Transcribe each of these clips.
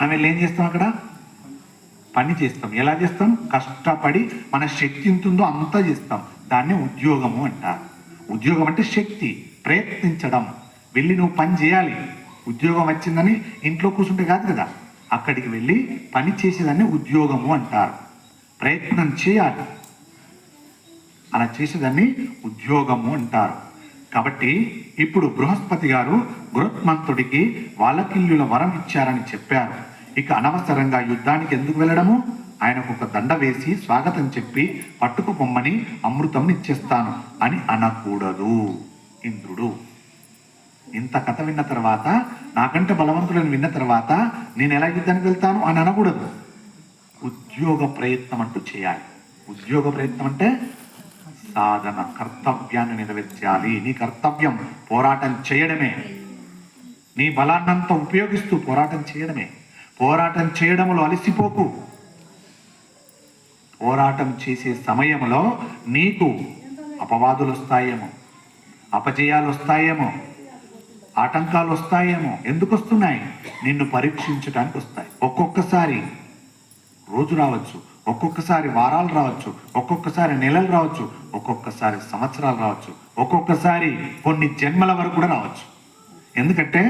మనం వెళ్ళి ఏం చేస్తాం? అక్కడ పని చేస్తాం. ఎలా చేస్తాం? కష్టపడి మన శక్తి ఎంత ఉందో అంతా చేస్తాం. దాన్ని ఉద్యోగము అంటారు. ఉద్యోగం అంటే శక్తి, ప్రయత్నించడం. వెళ్ళి నువ్వు పని చేయాలి. ఉద్యోగం వచ్చిందని ఇంట్లో కూర్చుంటే కాదు కదా, అక్కడికి వెళ్ళి పని చేసేదాన్ని ఉద్యోగము అంటారు. ప్రయత్నం చేయాలి, అలా చేసేదాన్ని ఉద్యోగము అంటారు. కాబట్టి ఇప్పుడు బృహస్పతి గారు గృహమంతుడికి వాలకిల్లుల వరం ఇచ్చారని చెప్పారు. ఇక అనవసరంగా యుద్ధానికి ఎందుకు వెళ్ళడము? ఆయనకు ఒక దండ వేసి స్వాగతం చెప్పి పట్టుకు పొమ్మని అమృతం ఇచ్చేస్తాను అని అనకూడదు. ఇంద్రుడు ఇంత కథ విన్న తర్వాత, నాకంటే బలవంతులను విన్న తర్వాత నేను ఎలా యుద్ధానికి వెళ్తాను అని అనకూడదు. ఉద్యోగ ప్రయత్నం అంటూ చేయాలి. ఉద్యోగ ప్రయత్నం అంటే సాధన, కర్తవ్యాన్ని నెరవేర్చాలి. నీ కర్తవ్యం పోరాటం చేయడమే. నీ బలాన్నంతా ఉపయోగిస్తూ పోరాటం చేయడమే. పోరాటం చేయడంలో అలసిపోకు. పోరాటం చేసే సమయంలో నీకు అపవాదులు వస్తాయేమో, అపజయాలు వస్తాయేమో, ఆటంకాలు వస్తాయేమో. ఎందుకు వస్తున్నాయి? నిన్ను పరీక్షించడానికి వస్తాయి. ఒక్కొక్కసారి రోజు రావచ్చు, ఒక్కొక్కసారి వారాలు రావచ్చు, ఒక్కొక్కసారి నెలలు రావచ్చు, ఒక్కొక్కసారి సంవత్సరాలు రావచ్చు, ఒక్కొక్కసారి కొన్ని జన్మల వరకు కూడా రావచ్చు. ఎందుకంటే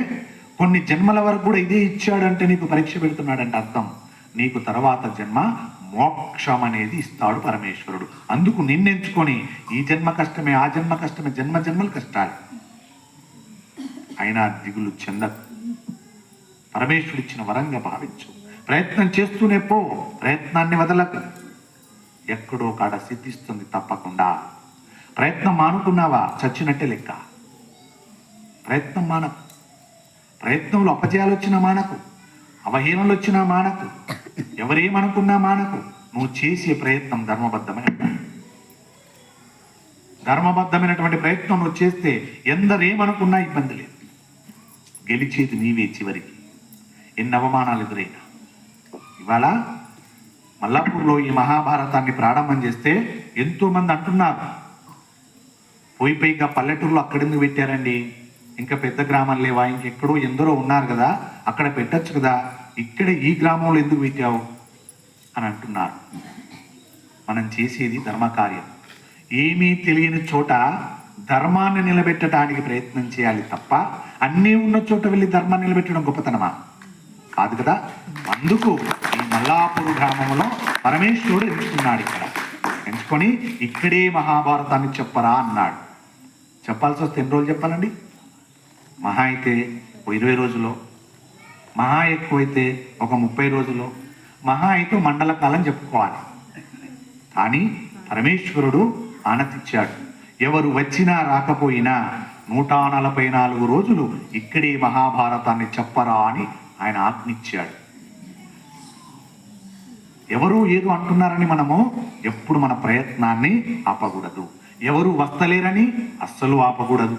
కొన్ని జన్మల వరకు కూడా ఇదే ఇచ్చాడంటే నీకు పరీక్ష పెడుతున్నాడంటే అర్థం నీకు తర్వాత జన్మ మోక్షం అనేది ఇస్తాడు పరమేశ్వరుడు. అందుకు నిన్నెంచుకొని ఈ జన్మ కష్టమే, ఆ జన్మ కష్టమే, జన్మ జన్మలు కష్టాలు అయినా దిగులు చెందకు. పరమేశ్వరుడు ఇచ్చిన వరంగా భావించు. ప్రయత్నం చేస్తూనే పో, ప్రయత్నాన్ని వదలకు. ఎక్కడో కాడ సిద్ధిస్తుంది తప్పకుండా. ప్రయత్నం మానుకున్నావా చచ్చినట్టే లెక్క. ప్రయత్నం మానకు. ప్రయత్నంలో అపజయాలు వచ్చినా మానకు, అవహేళనలు వచ్చినా మానకు, ఎవరేమనుకున్నా మానకు. నువ్వు చేసే ప్రయత్నం ధర్మబద్ధమైన ధర్మబద్ధమైనటువంటి ప్రయత్నం నువ్వు చేస్తే ఎందరేమనుకున్నా ఇబ్బంది లేదు. గెలిచేది నీవే చివరికి, ఎన్ని అవమానాలు ఎదురైనా. ఇవాళ మల్లాపూర్లో ఈ మహాభారతాన్ని ప్రారంభం చేస్తే ఎంతో మంది అంటున్నారు, పోయిగా పల్లెటూరులో అక్కడెందుకు పెట్టారండి, ఇంకా పెద్ద గ్రామాలు లేవా, ఇంకెక్కడో ఎందరో ఉన్నారు కదా, అక్కడ పెట్టచ్చు కదా, ఇక్కడ ఈ గ్రామంలో ఎందుకు పెట్టావు అని అంటున్నారు. మనం చేసేది ధర్మకార్యం. ఏమీ తెలియని చోట ధర్మాన్ని నిలబెట్టడానికి ప్రయత్నం చేయాలి తప్ప అన్నీ ఉన్న చోట వెళ్ళి ధర్మాన్ని నిలబెట్టడం గొప్పతనమా? కాదు కదా. అందుకు ఈ మల్లాపూర్ గ్రామంలో పరమేశ్వరుడు ఎంచుకున్నాడు. ఇక్కడ ఎంచుకొని ఇక్కడే మహాభారతాన్ని చెప్పరా అన్నాడు. చెప్పాల్సి వస్తే ఎన్ని రోజులు చెప్పాలండి? మహా అయితే 20 రోజుల్లో, మహా ఎక్కువైతే ఒక 30 రోజుల్లో, మహా అయితే మండల కాలం చెప్పుకోవాలి. కానీ పరమేశ్వరుడు ఆనతిచ్చాడు. ఎవరు వచ్చినా రాకపోయినా 144 రోజులు ఇక్కడే మహాభారతాన్ని చెప్పరా అని ఆయన ఆజ్ఞించాడు. ఎవరు ఏదో అంటున్నారని మనము ఎప్పుడు మన ప్రయత్నాన్ని ఆపకూడదు. ఎవరు వస్తలేరని అస్సలు ఆపకూడదు.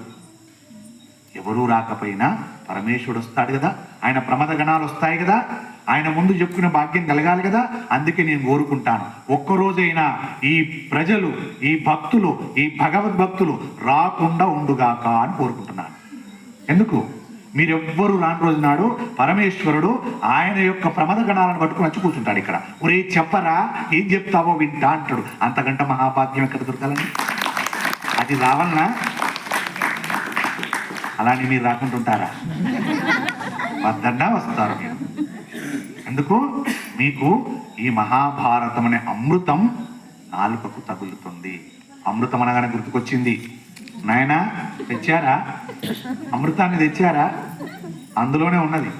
ఎవరూ రాకపోయినా పరమేశ్వరుడు వస్తాడు కదా, ఆయన ప్రమద గణాలు వస్తాయి కదా, ఆయన ముందు చెప్పుకునే భాగ్యం కలగాలి కదా. అందుకే నేను కోరుకుంటాను, ఒక్కరోజైనా ఈ ప్రజలు, ఈ భక్తులు, ఈ భగవద్భక్తులు రాకుండా ఉండుగాక అని కోరుకుంటున్నాను. ఎందుకు? మీరెవ్వరూ రాని రోజు నాడు పరమేశ్వరుడు ఆయన యొక్క ప్రమద గణాలను పట్టుకుని వచ్చి కూర్చుంటాడు ఇక్కడ. ఒరే చెప్పరా, ఏం చెప్తావో వింటా అంటాడు. అంతకంటే మహాభాగ్యం ఎక్కడ దొరకాలండి? అది రావాలనా? అలాని మీరు రాకుంటుంటారా? వద్దన్నా వస్తారు మీరు. ఎందుకు? మీకు ఈ మహాభారతం అనే అమృతం నాలుకకు తగులుతుంది. అమృతం అనగానే గుర్తుకొచ్చింది, నాయనా తెచ్చారా? అమృతాన్ని తెచ్చారా? అందులోనే ఉన్నది.